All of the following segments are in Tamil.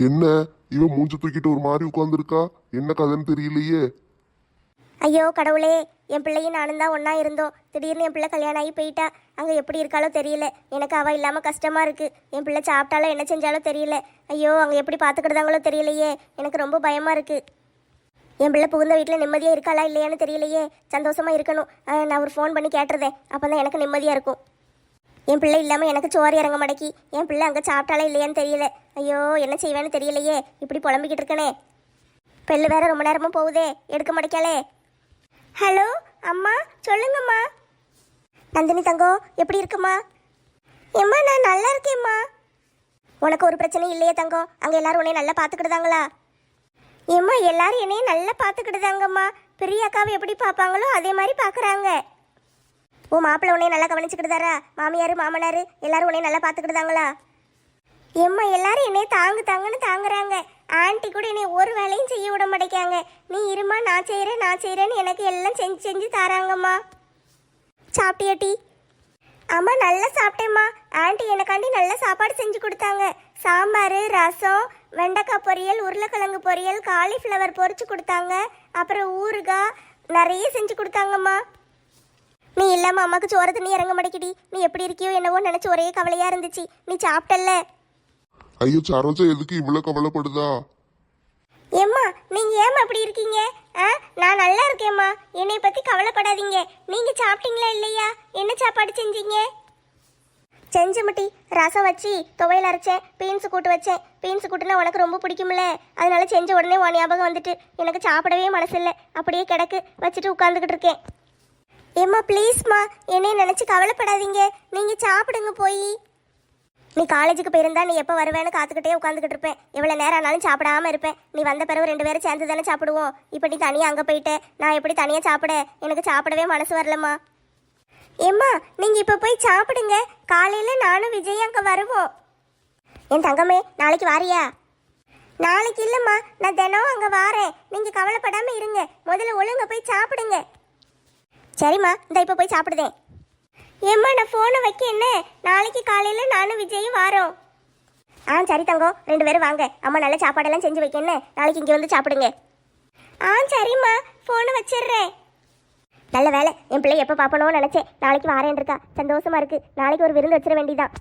என்ன இவ மூஞ்ச தூக்கிட்டு ஒரு மாதிரி உட்கார்ந்துருக்கா? என்ன கதைன்னு தெரியலையே. ஐயோ கடவுளே, என் பிள்ளையும் நானும் தான் ஒன்றா இருந்தோம். திடீர்னு என் பிள்ளை கல்யாணம் ஆகி போயிட்டா. அங்கே எப்படி இருக்காளோ தெரியல. எனக்கு அவள் இல்லாமல் கஷ்டமாக இருக்குது. என் பிள்ளை சாப்பிட்டாலோ என்ன செஞ்சாலோ தெரியல. ஐயோ அங்கே எப்படி பார்த்துக்கிட்டாங்களோ தெரியலையே. எனக்கு ரொம்ப பயமாக இருக்குது. என் பிள்ளை புகுந்த வீட்டில் நிம்மதியாக இருக்காளா இல்லையான்னு தெரியலையே. சந்தோஷமாக இருக்கணும். நான் ஒரு ஃபோன் பண்ணி கேட்டுருதேன். அப்போ தான் எனக்கு நிம்மதியாக இருக்கும். என் பிள்ளை இல்லாமல் எனக்கு சோறு இறங்க மாட்டேக்கி. என் பிள்ளை அங்கே சாப்பிட்டாலா இல்லையான்னு தெரியல. ஐயோ என்ன செய்வேன்னு தெரியலையே. இப்படி புலம்பிக்கிட்டு இருக்கனே. பெல்லு வேற ரொம்ப நேரமாக போகுதே, எடுக்க மாட்டேக்காளே. ஹலோ அம்மா, சொல்லுங்கம்மா. நந்தினி தங்கம், எப்படி இருக்குமா? ஏம்மா நான் நல்லா இருக்கேம்மா. உனக்கு ஒரு பிரச்சனையும் இல்லையே தங்கம்? அங்கே எல்லாரும் உன்னை நல்லா பார்த்துக்கிடுதாங்களா? ஏம்மா எல்லாரும் என்னையும் நல்லா பார்த்துக்கிடுதாங்கம்மா. பிரியாக்காவை எப்படி பார்ப்பாங்களோ அதே மாதிரி பார்க்குறாங்க. ஓ மாப்பிள்ளை உன்னைய நல்லா கவனிச்சுக்கிட்டுதாரா? மாமியார் மாமனார் எல்லாரும் உன்னைய நல்லா பார்த்துக்கிட்டுதாங்களா? ஏம்மா எல்லாரும் என்னைய தாங்குன்னு தாங்குறாங்க. ஆன்ட்டி கூட என்னை ஒரு வேலையும் செய்ய விட மாட்டேங்காங்க. நீ இருமா, நான் செய்கிறேன்னு எனக்கு எல்லாம் செஞ்சு தாராங்கம்மா. சாப்பிட்டியாட்டி? அம்மா நல்லா சாப்பிட்டேம்மா. ஆன்ட்டி எனக்காண்டி நல்ல சாப்பாடு செஞ்சு கொடுத்தாங்க. சாம்பார், ரசம், வெண்டைக்காய் பொரியல், உருளைக்கிழங்கு பொரியல், காலிஃப்ளவர் பொரிச்சு கொடுத்தாங்க. அப்புறம் ஊறுகாய் நிறைய செஞ்சு கொடுத்தாங்கம்மா. நீ இல்லாமல் அம்மாவுக்கு சோறு தண்ணி இறங்க மாட்டேக்கிடி. நீ எப்படி இருக்கியோ என்னவோ நினச்சி ஒரே கவலையாக இருந்துச்சு. நீ சாப்பிட்டல்ல? ஐயோ சரோஜா எதுக்கு இவ்வளவு கவலைப்படுதா? ஏம்மா நீங்க ஏமா அப்படி இருக்கீங்க? நான் நல்லா இருக்கேம்மா. என்னை பத்தி கவலைப்படாதீங்க. நீங்க சாப்பிட்டீங்களா இல்லையா? என்ன சாப்பாடு செஞ்சீங்க? செஞ்சமுட்டி ரசம் வச்சு துவையல் அரைச்சேன். பீன்ஸ் கூட்டு வச்சேன். பீன்ஸ் கூட்டுனா உனக்கு ரொம்ப பிடிக்கும்ல, அதனால செஞ்ச உடனே உன் ஞாபகம் வந்துட்டு எனக்கு சாப்பிடவே மனசு இல்லை. அப்படியே கிடக்கு வச்சுட்டு உட்காந்துக்கிட்டு இருக்கேன். ஏம்மா ப்ளீஸ்மா, என்னைய நினச்சி கவலைப்படாதீங்க. நீங்கள் சாப்பிடுங்க போய். நீ காலேஜுக்கு போயிருந்தா நீ எப்போ வருவேன்னு காத்துக்கிட்டே உட்காந்துக்கிட்டு இருப்பேன். எவ்வளோ நேரம் ஆனாலும் சாப்பிடாம இருப்பேன். நீ வந்த பிறகு 2 பேரும் சேர்ந்து தானே சாப்பிடுவோம். இப்போ நீ தனியாக அங்கே போயிட்டு நான் எப்படி தனியாக சாப்பிட? எனக்கு சாப்பிடவே மனசு வரலம்மா. ஏம்மா நீங்கள் இப்போ போய் சாப்பிடுங்க. காலையில் நானும் விஜய் அங்கே வருவோம். என் தங்கமே நாளைக்கு வாரியா? நாளைக்கு இல்லைம்மா, நான் தினம் அங்கே வாரேன். நீங்கள் கவலைப்படாமல் இருங்க. முதல்ல ஒழுங்க போய் சாப்பிடுங்க. சரிம்மா, இந்த இப்போ போய் சாப்பிடுதேன். ஏம்மா நான் ஃபோனை வைக்க என்ன? நாளைக்கு காலையில் நானும் விஜயும் வாரோம். சரி தங்கம், 2 பேரும் வாங்க. அம்மா நல்ல சாப்பாடெல்லாம் செஞ்சு வைக்க என்ன, நாளைக்கு இங்கே வந்து சாப்பிடுங்க. சரிம்மா, ஃபோனை வச்சிடுறேன். நல்ல வேலை, என் பிள்ளை எப்போ பார்ப்பணும்னு நினச்சேன். நாளைக்கு வாரேன் இருக்கா, சந்தோஷமா இருக்கு. நாளைக்கு ஒரு விருந்து வச்சிட வேண்டியதான்.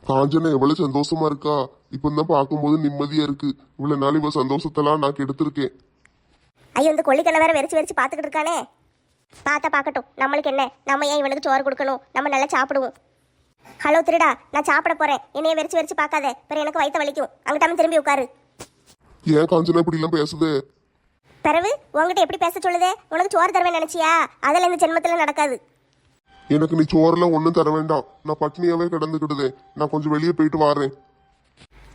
காஞ்சனா எவ்வளவு சந்தோஷமா இருக்கா. இப்போ தான் பார்க்கும்போது நிம்மதியா இருக்கு. இவ்வளவு நாள் இவ சந்தோஷத்தெல்லாம் நான் கெடுத்திருக்கேன். ஐயோ இந்த கொல்லிக்கண்ணை வேற வெறிச்சு பார்த்துக்கிட்டு இருக்கானே. பார்த்தா பார்க்கட்டும், நம்மளுக்கு என்ன? நம்ம ஏன் இவனுக்கு சோறு கொடுக்கணும்? நம்ம நல்லா சாப்பிடுவோம். ஹலோ திருடா, நான் சாப்பிட போறேன். என்னைய வெறிச்சு பார்க்காத, பிறகு எனக்கு வயிற்று வலிக்கும். அங்கிட்டாம திரும்பி உட்காரு. ஏன் காஞ்சனா இப்படி எல்லாம் பேசுது? பிறகு உங்ககிட்ட எப்படி பேச சொல்லுதே? உனக்கு சோறு தருவேன் நினைச்சியா? அதெல்லாம் இந்த ஜென்மத்தில் நடக்காது. எனக்கு நீ சோறுலாம் ஒன்றும் தர வேண்டாம். நான் பட்னியாவே கிடந்துக்கிடுதே. நான் கொஞ்சம் வெளியே போயிட்டு வாரேன்.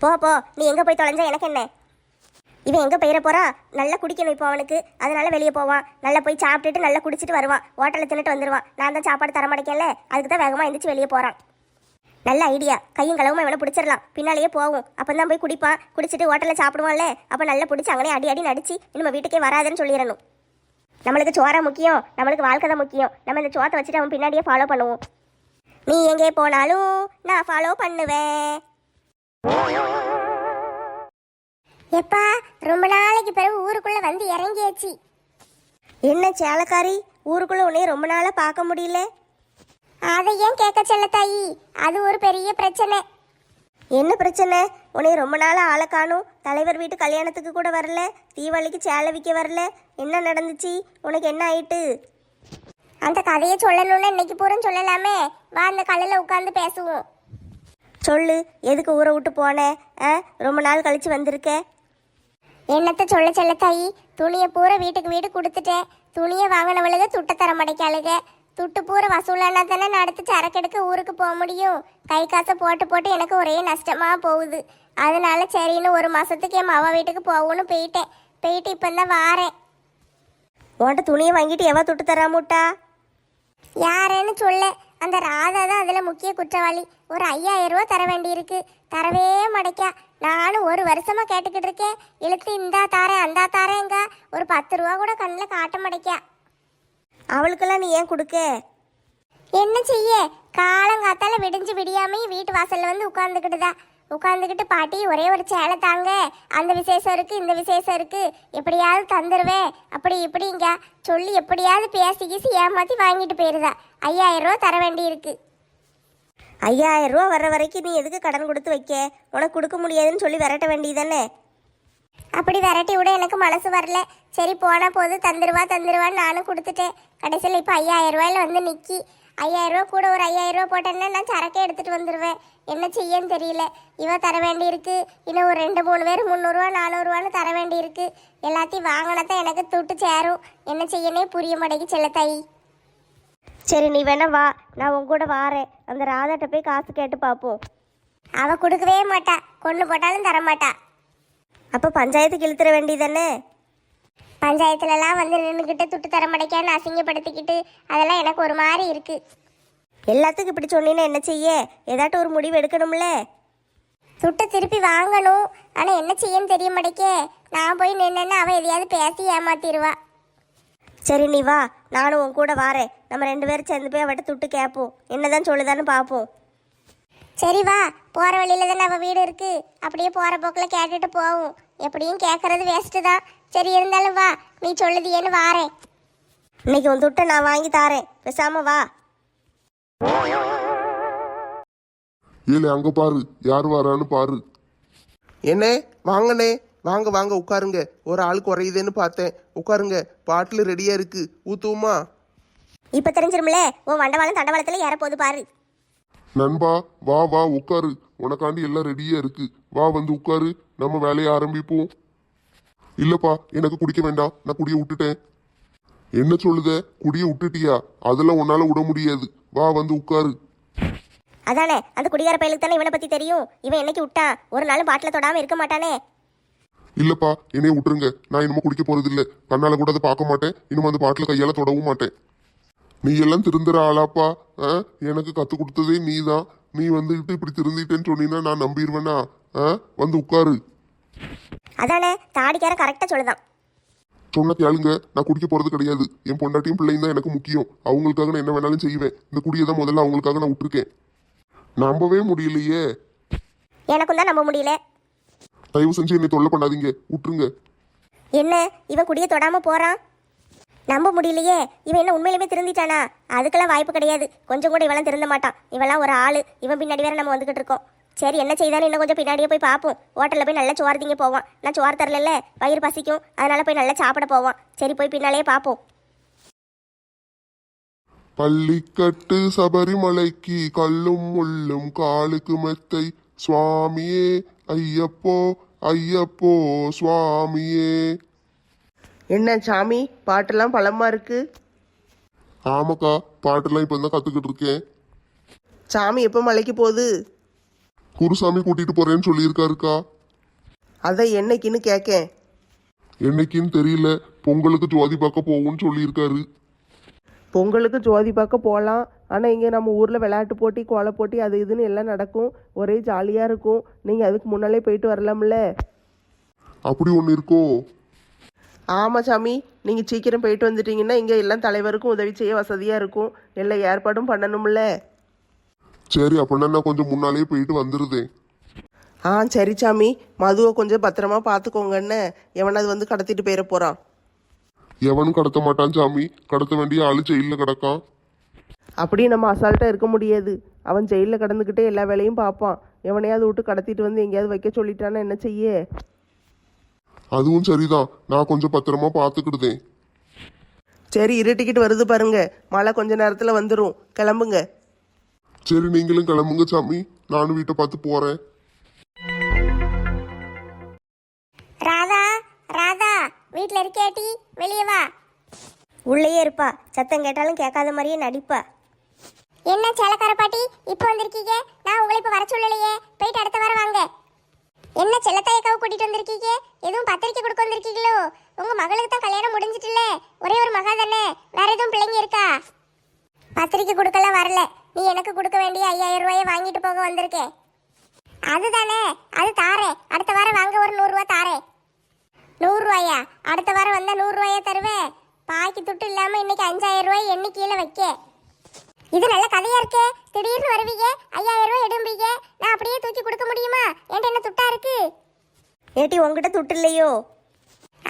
போ, நீ எங்க போய் தொலைஞ்சா எனக்கு என்ன? இவன் எங்கே போயிட போகிறான்? நல்லா குடிக்கணும் இப்போ அவனுக்கு. அதனால வெளியே போவான். நல்லா போய் சாப்பிட்டுட்டு நல்லா குடிச்சிட்டு வருவான். ஹோட்டலில் தின்னுட்டு வந்துடுவான். நான் தான் சாப்பாடு தர மாட்டேங்கல, அதுக்கு தான் வேகமாக எழுந்திரிச்சு வெளியே போகிறான். நல்ல ஐடியா. கையும் களவுமா இவனை பிடிச்சிடலாம். பின்னாலேயே போகும். அப்போ தான் போய் குடிப்பான். குடிச்சிட்டு ஹோட்டலில் சாப்பிடுவான்ல, அப்போ நல்லா பிடிச்சி அங்கனே அடி நடிச்சு இனிமேல் வீட்டுக்கே வராதுன்னு சொல்லிடணும். நம்மளுக்கு சோறா முக்கியம், நம்மளுக்கு வாழ்க்கை தான் முக்கியம். நம்ம இந்த சோத்தை வச்சுட்டு அவன் பின்னாடியே ஃபாலோ பண்ணுவோம். நீ எங்கே போனாலும் நான் ஃபாலோ பண்ணுவேன். எப்பா ரொம்ப நாளைக்கு பிறகு ஊருக்குள்ள வந்து இறங்கியாச்சு. என்ன சேலக்காரி, ஊருக்குள்ள உன்னைய ரொம்ப நாளா பார்க்க முடியல? அதை ஏன் கேட்க செல்ல தாயி, அது ஒரு பெரிய பிரச்சனை. என்ன பிரச்சனை? உன்னைய ரொம்ப நாளா ஆளை காணும். தலைவர் வீட்டு கல்யாணத்துக்கு கூட வரல, தீபாவளிக்கு சேலை விற்க வரல. என்ன நடந்துச்சு? உனக்கு என்ன ஆயிட்டு? அந்த கதையை சொல்லணும்னு இன்னைக்கு பூரா சொல்லலாமே. வா அந்த கல்லில் உட்காந்து பேசுவோம். சொல்லு, எதுக்கு ஊரை விட்டு போன? ரொம்ப நாள் கழிச்சு வந்திருக்க. என்னத்தை சொல்ல செல்ல தாயி, துணியை பூரா வீட்டுக்கு கொடுத்துட்டேன். துணியை வாங்கினவளுக துட்டை தர மாட்டேக்காளுக. துட்டு பூரா வசூலானா தானே நான் அடுத்து சரக்கெடுக்க ஊருக்கு போக முடியும். கை காசை போட்டு எனக்கு ஒரே நஷ்டமாக போகுது. அதனால சரின்னு 1 மாதத்துக்கு என் மாவா வீட்டுக்கு போகணும்னு போயிட்டு இப்போ தான் வாரேன். உன்கிட்ட துணியை வாங்கிட்டு எவ துட்டு தராமட்டா? யாரேன்னு சொல்ல, அந்த ராதா தான் அதில் முக்கிய குற்றவாளி. ஒரு 5000 ரூபா தர வேண்டியிருக்கு, தரவே மாட்டேக்கா. நானும் 1 வருஷமாக கேட்டுக்கிட்டு இருக்கேன். இழுத்து இந்தா தாரேன் அந்தா தாரேங்க. ஒரு 10 ரூபா கூட கண்ணில் காட்ட மாட்டேக்கா. அவளுக்கெல்லாம் நீ ஏன் கொடுக்க? என்ன செய்ய, காலங்காத்தால விடிஞ்சு விடியாமையும் வீட்டு வாசல்ல வந்து உட்கார்ந்துக்கிட்டுதா. உட்காந்துக்கிட்டு பாட்டி ஒரே ஒரு சேலை தாங்க, அந்த விசேஷம் இருக்கு இந்த விசேஷம் இருக்கு, எப்படியாவது தந்துருவேன் அப்படி இப்படிங்க சொல்லி எப்படியாவது பேசி கீசி ஏமாத்தி வாங்கிட்டு போயிருதா. 5000 ரூபா தர வேண்டி இருக்கு. 5000 ரூபா வர்ற வரைக்கும் நீ எதுக்கு கடன் கொடுத்து வைக்க? உனக்கு கொடுக்க முடியாதுன்னு சொல்லி விரட்ட வேண்டியதானே. அப்படி விரட்டி விட எனக்கு மனசு வரல. சரி போனா போது, தந்துருவான்னு நானும் கொடுத்துட்டேன். கடைசியில் இப்போ 5000 ரூபாயில வந்து நிற்கி. 5000 ரூபா கூட ஒரு 5000 ரூபா போட்டேன்னா நான் சரக்கே எடுத்துட்டு வந்துடுவேன். என்ன செய்யன்னு தெரியல. இவ தர வேண்டி இருக்கு, இன்னும் ஒரு 2-3 பேர் 300 ரூபா 400 ரூபான்னு தர வேண்டி இருக்கு. எல்லாத்தையும் வாங்கினதான் எனக்கு துட்டு சேரும். என்ன செய்யனே புரிய மாட்டேங்கி செல்லத்தாயி. சரி நீ வேணா வா, நான் உன் கூட வாரேன். அந்த ராதாட்ட போய் காசு கேட்டு பார்ப்போம். அவ கொடுக்கவே மாட்டா, கொண்டு போட்டாலும் தர மாட்டா. அப்போ பஞ்சாயத்துக்கு இழுத்துற வேண்டியதானே. பஞ்சாயத்துலலாம் வந்து நின்றுக்கிட்டு துட்டு தர மாட்டேக்கான்னு அசிங்கப்படுத்திக்கிட்டு அதெல்லாம் எனக்கு ஒரு மாதிரி இருக்கு. எல்லாத்துக்கும் இப்படி சொன்னீங்கன்னா என்ன செய்ய? ஏதாட்டும் ஒரு முடிவு எடுக்கணும்ல. துட்டு திருப்பி வாங்கணும், ஆனால் என்ன செய்யன்னு தெரிய மாட்டேக்கே. நான் போய் நின்னேன்னா அவள் எதையாவது பேசி ஏமாத்திடுவா. சரி நீ வா, நானும் உன் கூட வாரேன். நம்ம 2 பேரும் சேர்ந்து போய் அவட்ட துட்டு கேட்போம், என்னதான் சொல்லுதான்னு பார்ப்போம். சரி வா, போகிற வழியில தானே அவள் வீடு இருக்கு, அப்படியே போகிற போக்கில் கேட்டுட்டு போவோம். எப்படியும் கேட்கறது வேஸ்ட்டு தான். சரி இருந்தாலும் வா, நீ சொல்லுதியேன்னு வாரேன். இன்னைக்கு உன் துட்டை நான் வாங்கி தாரேன், பேசாம வா. ஏலே அங்க பாரு, யார் வரான்னு பாரு. என்ன வாங்கண்ணே, வாங்க வாங்க உட்காருங்க. ஒரு ஆள் குறையுதுன்னு பார்த்தேன், உட்காருங்க. பாட்டில் ரெடியா இருக்கு, ஊத்துவோமா? இப்போ தெரிஞ்சிருமில்ல, உன் வண்டவாளம் தண்டவாளத்தில் ஏறப்போது பாரு. நண்பா வா வா உட்காரு, உனக்காண்டி எல்லாம் ரெடியா இருக்கு. வா வந்து உட்காரு, நம்ம வேலையை ஆரம்பிப்போம். இல்லப்பா எனக்கு குடிக்க வேண்டாம், நான் குடிய விட்டுட்டேன். என்ன சொல்லுத, குடிய விட்டுட்டியா? அதெல்லாம் உன்னால விட முடியாது. வா வந்து உட்காரு. அதானே, அந்த குடிகார பயலுக்கு தானே இவனை பத்தி தெரியும். இவன் என்னைக்கு விட்டா ஒரு நாளும் பாட்டில தொடாம இருக்க மாட்டானே. இல்லப்பா என்னைய விட்டுருங்க, நான் இனிமே குடிக்க போறது இல்ல. கண்ணால கூட அதை பார்க்க மாட்டேன், இனிமே அந்த பாட்டில கையால தொடவும் மாட்டேன். நீ எல்லாம் திருந்துற ஆளாப்பா. எனக்கு கத்து கொடுத்ததே நீ தான். நீ வந்துகிட்டு இப்படி திருந்திட்டேன்னு சொன்னீங்கன்னா நான் நம்பிடுவேனா? வந்து உட்காரு. அதானே, தாடிக்கார கரெக்டா சொல்லுதான். சொன்ன கேளுங்க, நான் குடிக்க போறது கிடையாது. என் பொண்டாட்டியும் பிள்ளையும் தான் எனக்கு முக்கியம். அவங்களுக்காக நான் என்ன வேணாலும் செய்வேன். இந்த குடியை தான் முதல்ல அவங்களுக்காக நான் விட்டுருக்கேன். நம்பவே முடியலையே. எனக்கும் தான் நம்ப முடியல. தயவு செஞ்சு என்னை தொல்லை பண்ணாதீங்க, விட்டுருங்க. என்ன இவன் குடிய தொடாம போறான்? நம்ப முடியலையே. இவன் என்ன உண்மையிலுமே திருந்திட்டானா? அதுக்கெல்லாம் வாய்ப்பு கிடையாது. கொஞ்சம் கூட இவெல்லாம் திருந்த மாட்டான். இவெல்லாம் ஒரு ஆளு. இவன் பின்னாடி வேற நம்ம வந்துகிட்டு இருக்கோம். சரி என்ன செய்தாலும் இன்னும் கொஞ்சம் பின்னாடியே போய் பார்ப்போம். ஹோட்டலில் போய் நல்லா சோறு திங்க போவான். நான் சோறு தரல, வயிறு பசிக்கும், அதனால போய் நல்லா சாப்பிட போவான். சரி போய் பின்னாலேயே பார்ப்போம். பள்ளிக்கட்டு சபரிமலைக்கு கல்லும் முள்ளும் காலுக்கு மெத்தை சுவாமியே ஐயப்போ ஐயப்போ சுவாமியே. என்ன சாமி, பாட்டெல்லாம் பலமா இருக்கு. ஆமாக்கா, பாட்டெல்லாம் இப்போ தான் கற்றுக்கிட்டு இருக்கேன். சாமி எப்போ மலைக்கு போகுது? குருசாமி கூட்டிட்டு போறேன்னு சொல்லியிருக்காருக்கா. அதை என்னைக்குன்னு கேட்கேன். என்னைக்குன்னு தெரியல, பொங்கலுக்கு ஜோதி பார்க்க போவோம்னு சொல்லியிருக்காரு. பொங்கலுக்கு ஜோதி பார்க்க போகலாம். ஆனால் இங்கே நம்ம ஊரில் விளையாட்டு போட்டி, கோல போட்டி, அது இதுன்னு எல்லாம் நடக்கும். ஒரே ஜாலியாக இருக்கும். நீங்கள் அதுக்கு முன்னாலே போயிட்டு வரலாம்ல. அப்படி ஒன்று இருக்கோ? ஆமாம் சாமி, நீங்கள் சீக்கிரம் போயிட்டு வந்துட்டீங்கன்னா இங்கே எல்லாம் தலைவருக்கும் உதவி செய்ய வசதியாக இருக்கும். எல்லா ஏற்பாடும் பண்ணணும்ல. சரி அப்படின்னா நான் கொஞ்சம் முன்னாலேயே போயிட்டு வந்துருதேன். சரி சாமி, மதுவை கொஞ்சம் பத்திரமா பார்த்துக்கோங்கன்னு. எவனாவது வந்து கடத்திட்டு போயிட போகிறான். எவனும் கடத்த மாட்டான் சாமி, கடத்த வேண்டிய ஆளு ஜெயிலில் கிடக்கான். அப்படி நம்ம அசால்ட்டாக இருக்க முடியாது. அவன் ஜெயிலில் கடந்துக்கிட்டே எல்லா வேலையும் பார்ப்பான். எவனையாவது விட்டு கடத்திட்டு வந்து எங்கேயாவது வைக்க சொல்லிட்டான்னா என்ன செய்ய? அதுவும் சரிதான், நான் கொஞ்சம் பத்திரமா பார்த்துக்கிடுதேன். சரி இருட்டிக்கிட்டு வருது பாருங்க, மழை கொஞ்ச நேரத்தில் வந்துடும், கிளம்புங்க. சரி நீங்களும் கிளம்புங்க சாமி, நானும் வீட்டை பார்த்து போறேன். ராதா, ராதா வீட்டில் இருக்கேட்டி, வெளியே வா. உள்ளேயே இருப்பா, சத்தம் கேட்டாலும் கேட்காத மாதிரியே நடிப்பா. என்ன செல்லக்கார பாட்டி இப்போ வந்திருக்கீங்க? நான் உங்களை இப்போ வர சொல்லலையே, போயிட்டு அடுத்த வாரம் வாங்க. என்ன செல்லத்தாயக்காவை கூட்டிட்டு வந்திருக்கீங்க? எதுவும் பத்திரிக்கை கொடுக்க வந்திருக்கீங்களோ? உங்க மகளுக்கு தான் கல்யாணம் முடிஞ்சிட்டுல, ஒரே ஒரு மகா தானே, வேற எதுவும் பிள்ளைங்க இருக்கா? பத்திரிக்கை கொடுக்கலாம் வரல, நீ எனக்கு கொடுக்க வேண்டிய 5000 ரூபாயை வாங்கிட்டு போக வந்திருக்கேன். அதுதானே, அது தாரேன். அடுத்த வாரம் வாங்க, ஒரு 100 ரூபா தாரேன். 100 ரூபாயா? அடுத்த வாரம் வந்தா 100 ரூபாயா தருவேன். பாக்கி துட்டு இல்லாம இன்னைக்கு 5000 ரூபாய் எண்ணி கீழே வைக்க. இது நல்ல கதையா இருக்கே. திடீர்னு வருவீங்க, 5000 ரூபாய் எடும்பீங்க, நான் அப்படியே தூக்கி கொடுக்க முடியுமா? என்கிட்ட என்ன துட்டா இருக்கு? ஏட்டி உங்ககிட்ட துட்டு இல்லையோ?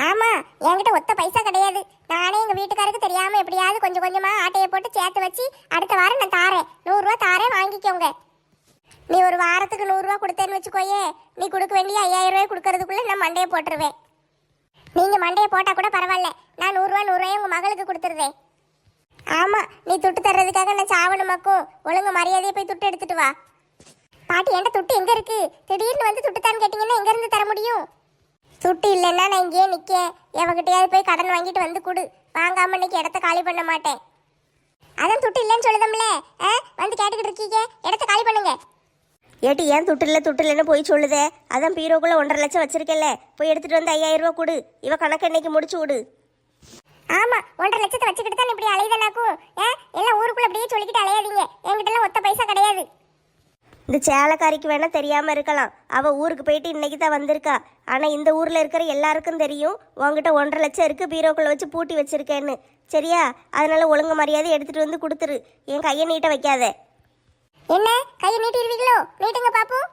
ஆமா, என்கிட்ட ஒத்த பைசா கிடையாது. நானே எங்க வீட்டுக்காருக்கு தெரியாம எப்படியாவது கொஞ்சம் கொஞ்சமா ஆட்டையை போட்டு சேர்த்து வச்சு அடுத்த வாரம் நான் தாரேன். 100 ரூபா தாரேன், வாங்கிக்கோங்க. நீ ஒரு வாரத்துக்கு 100 ரூபா கொடுத்தேன்னு வச்சுக்கோயே, நீ கொடுக்க வேண்டிய 5000 ரூபாய் கொடுக்கறதுக்குள்ள நான் மண்டையை போட்டுருவேன். நீங்க மண்டையை போட்டா கூட பரவாயில்ல, நான் 100 ரூபா 100 ரூபாய் உங்க மகளுக்கு கொடுத்துருவேன். ஆமா, நீ துட்டு தர்றதுக்காக நான் சாவணுமாக்கும். ஒழுங்கு மரியாதையை போய் துட்டு எடுத்துட்டு வா. பாட்டி, என்கிட்ட துட்டு எங்க இருக்கு? திடீர்னு வந்து துட்டு தான் கேட்டீங்கன்னா எங்க இருந்து தர முடியும்? துட்டு இல்லைன்னா நான் இங்கேயே நிக்க. எவகிட்டயாவது போய் கடன் வாங்கிட்டு வந்து கொடு. வாங்காம இன்னைக்கு இடத்த காலி பண்ண மாட்டேன். அதான் துட்டு இல்லைன்னு சொல்லுதம்ல, வந்து கேட்டுக்கிட்டு இருக்கீங்க. இடத்த காலி பண்ணுங்க. ஏட்டி, ஏன் துட்டு இல்லைன்னு போய் சொல்லுதே? அதான் பீரோக்குள்ள 1.5 லட்சம் வச்சிருக்கேன்ல, போய் எடுத்துட்டு வந்து 5000 ரூபா கொடு. இவ கணக்கு இன்னைக்கு முடிச்சு விடு. ஆமா, 1.5 லட்சத்தை வச்சுக்கிட்டு தான் இப்படி அலைதலாக்கும். எல்லாம் ஊருக்குள்ள அப்படியே சொல்லிக்கிட்டு அலையாதீங்க. என்கிட்ட எல்லாம் ஒத்த பைசா கிடையாது. இந்த சேலக்காரிக்கு வேணா தெரியாம இருக்கலாம். அவ ஊருக்கு போயிட்டு இன்னைக்கு தான் வந்திருக்கா. ஆனா இந்த ஊர்ல இருக்கிற எல்லாருக்கும் தெரியும் உங்ககிட்ட 1.5 லட்சம் இருக்கு, பீரோக்குள்ள வச்சு பூட்டி வச்சிருக்கேன்னு. சரியா? அதனால ஒழுங்கு மரியாதை எடுத்துட்டு வந்து கொடுத்துரு. என் கையை நீட்ட வைக்காத. என்ன கையை நீட்டிடுவீங்களோ? நீட்டுங்க பாப்போம்.